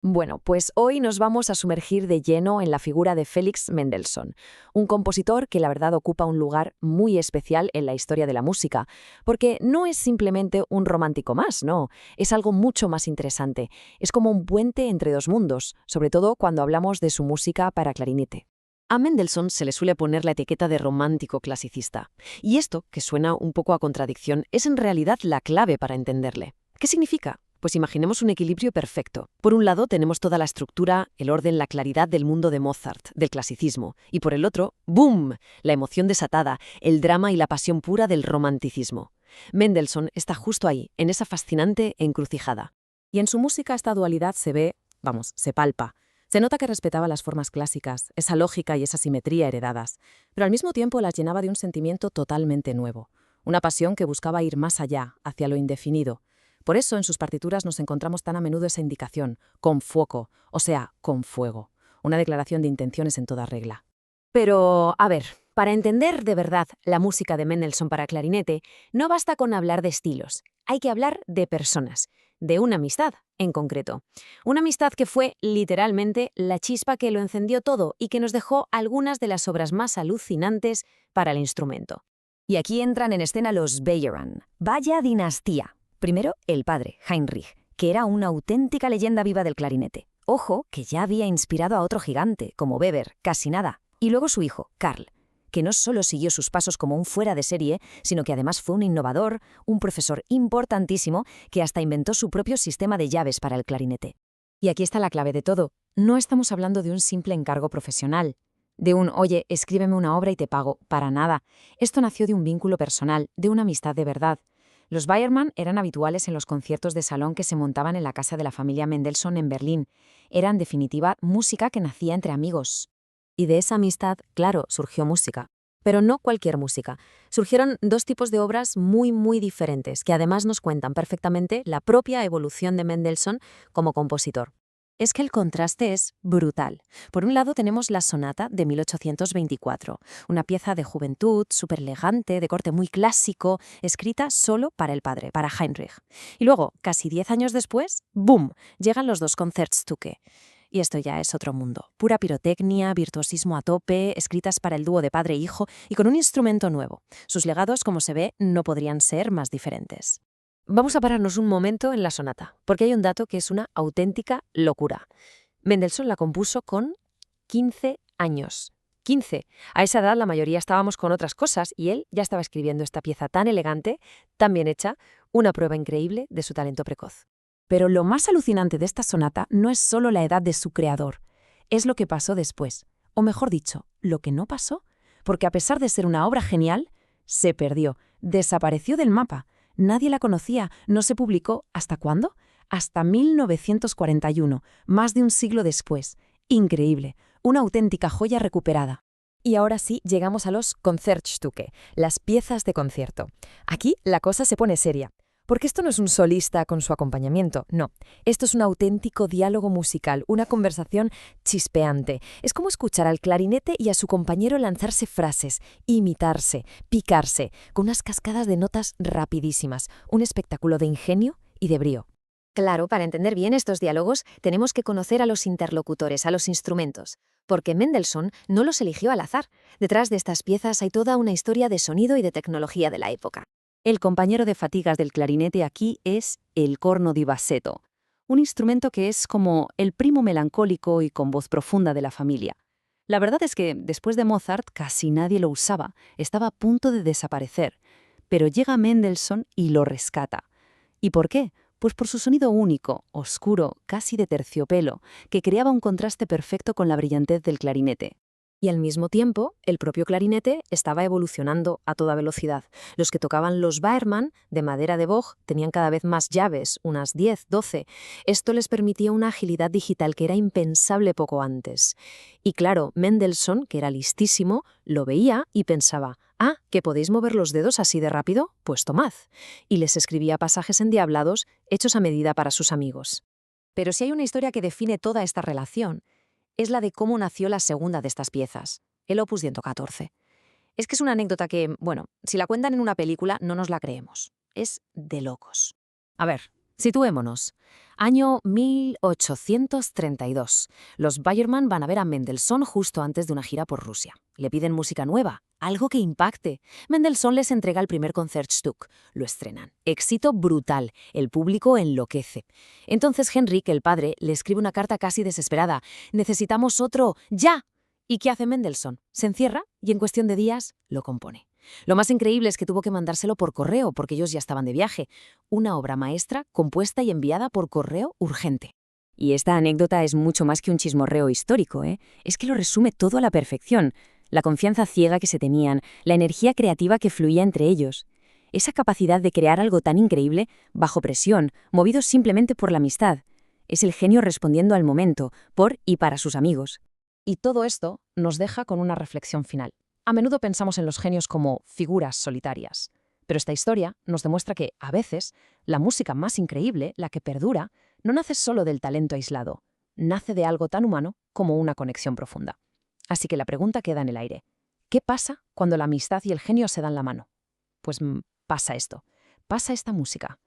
Bueno, pues hoy nos vamos a sumergir de lleno en la figura de Félix Mendelssohn, un compositor que la verdad ocupa un lugar muy especial en la historia de la música, porque no es simplemente un romántico más, no, es algo mucho más interesante. Es como un puente entre dos mundos, sobre todo cuando hablamos de su música para clarinete. A Mendelssohn se le suele poner la etiqueta de romántico clasicista, y esto, que suena un poco a contradicción, es en realidad la clave para entenderle. ¿Qué significa? Pues imaginemos un equilibrio perfecto. Por un lado tenemos toda la estructura, el orden, la claridad del mundo de Mozart, del clasicismo, y por el otro, ¡boom!, la emoción desatada, el drama y la pasión pura del romanticismo. Mendelssohn está justo ahí, en esa fascinante encrucijada. Y en su música esta dualidad se ve, se palpa. Se nota que respetaba las formas clásicas, esa lógica y esa simetría heredadas, pero al mismo tiempo las llenaba de un sentimiento totalmente nuevo, una pasión que buscaba ir más allá, hacia lo indefinido. Por eso en sus partituras nos encontramos tan a menudo esa indicación, con fuoco, o sea, con fuego, una declaración de intenciones en toda regla. Pero, a ver, para entender de verdad la música de Mendelssohn para clarinete, no basta con hablar de estilos, hay que hablar de personas, de una amistad en concreto. Una amistad que fue literalmente la chispa que lo encendió todo y que nos dejó algunas de las obras más alucinantes para el instrumento. Y aquí entran en escena los Beyeran. Vaya dinastía. Primero, el padre, Heinrich, que era una auténtica leyenda viva del clarinete. Ojo, que ya había inspirado a otro gigante, como Weber, casi nada. Y luego su hijo, Karl, que no solo siguió sus pasos como un fuera de serie, sino que además fue un innovador, un profesor importantísimo, que hasta inventó su propio sistema de llaves para el clarinete. Y aquí está la clave de todo. No estamos hablando de un simple encargo profesional, de un, oye, escríbeme una obra y te pago, para nada. Esto nació de un vínculo personal, de una amistad de verdad. Los Bayermann eran habituales en los conciertos de salón que se montaban en la casa de la familia Mendelssohn en Berlín. Era, en definitiva, música que nacía entre amigos. Y de esa amistad, claro, surgió música. Pero no cualquier música. Surgieron dos tipos de obras muy diferentes, que además nos cuentan perfectamente la propia evolución de Mendelssohn como compositor. Es que el contraste es brutal. Por un lado tenemos la sonata de 1824, una pieza de juventud, súper elegante, de corte muy clásico, escrita solo para el padre, para Heinrich. Y luego, casi 10 años después, ¡boom!, llegan los dos Concertstücke. Y esto ya es otro mundo. Pura pirotecnia, virtuosismo a tope, escritas para el dúo de padre e hijo y con un instrumento nuevo. Sus legados, como se ve, no podrían ser más diferentes. Vamos a pararnos un momento en la sonata, porque hay un dato que es una auténtica locura. Mendelssohn la compuso con 15 años. 15. A esa edad la mayoría estábamos con otras cosas y él ya estaba escribiendo esta pieza tan elegante, tan bien hecha, una prueba increíble de su talento precoz. Pero lo más alucinante de esta sonata no es solo la edad de su creador, es lo que pasó después, o mejor dicho, lo que no pasó, porque a pesar de ser una obra genial, se perdió, desapareció del mapa. Nadie la conocía, no se publicó. ¿Hasta cuándo? Hasta 1941, más de un siglo después. Increíble, una auténtica joya recuperada. Y ahora sí, llegamos a los Concertstücke, las piezas de concierto. Aquí la cosa se pone seria. Porque esto no es un solista con su acompañamiento, no. Esto es un auténtico diálogo musical, una conversación chispeante. Es como escuchar al clarinete y a su compañero lanzarse frases, imitarse, picarse, con unas cascadas de notas rapidísimas. Un espectáculo de ingenio y de brío. Claro, para entender bien estos diálogos tenemos que conocer a los interlocutores, a los instrumentos, porque Mendelssohn no los eligió al azar. Detrás de estas piezas hay toda una historia de sonido y de tecnología de la época. El compañero de fatigas del clarinete aquí es el corno di bassetto, un instrumento que es como el primo melancólico y con voz profunda de la familia. La verdad es que después de Mozart casi nadie lo usaba, estaba a punto de desaparecer, pero llega Mendelssohn y lo rescata. ¿Y por qué? Pues por su sonido único, oscuro, casi de terciopelo, que creaba un contraste perfecto con la brillantez del clarinete. Y al mismo tiempo, el propio clarinete estaba evolucionando a toda velocidad. Los que tocaban los Bayermann, de madera de boj, tenían cada vez más llaves, unas 10, 12. Esto les permitía una agilidad digital que era impensable poco antes. Y claro, Mendelssohn, que era listísimo, lo veía y pensaba, ¿que podéis mover los dedos así de rápido? Pues tomad. Y les escribía pasajes endiablados, hechos a medida para sus amigos. Pero si hay una historia que define toda esta relación, es la de cómo nació la segunda de estas piezas, el Opus 114. Es que es una anécdota que, bueno, si la cuentan en una película no nos la creemos. Es de locos. A ver, Situémonos. Año 1832. Los Bayerman van a ver a Mendelssohn justo antes de una gira por Rusia. Le piden música nueva, algo que impacte. Mendelssohn les entrega el primer Concertstück. Lo estrenan. Éxito brutal. El público enloquece. Entonces Henrik, el padre, le escribe una carta casi desesperada. «Necesitamos otro, ¡ya!». ¿Y qué hace Mendelssohn? Se encierra y en cuestión de días lo compone. Lo más increíble es que tuvo que mandárselo por correo porque ellos ya estaban de viaje. Una obra maestra compuesta y enviada por correo urgente. Y esta anécdota es mucho más que un chismorreo histórico, ¿eh? Es que lo resume todo a la perfección. La confianza ciega que se tenían, la energía creativa que fluía entre ellos. Esa capacidad de crear algo tan increíble, bajo presión, movidos simplemente por la amistad. Es el genio respondiendo al momento, por y para sus amigos. Y todo esto nos deja con una reflexión final. A menudo pensamos en los genios como figuras solitarias, pero esta historia nos demuestra que, a veces, la música más increíble, la que perdura, no nace solo del talento aislado, nace de algo tan humano como una conexión profunda. Así que la pregunta queda en el aire. ¿Qué pasa cuando la amistad y el genio se dan la mano? Pues pasa esto, pasa esta música.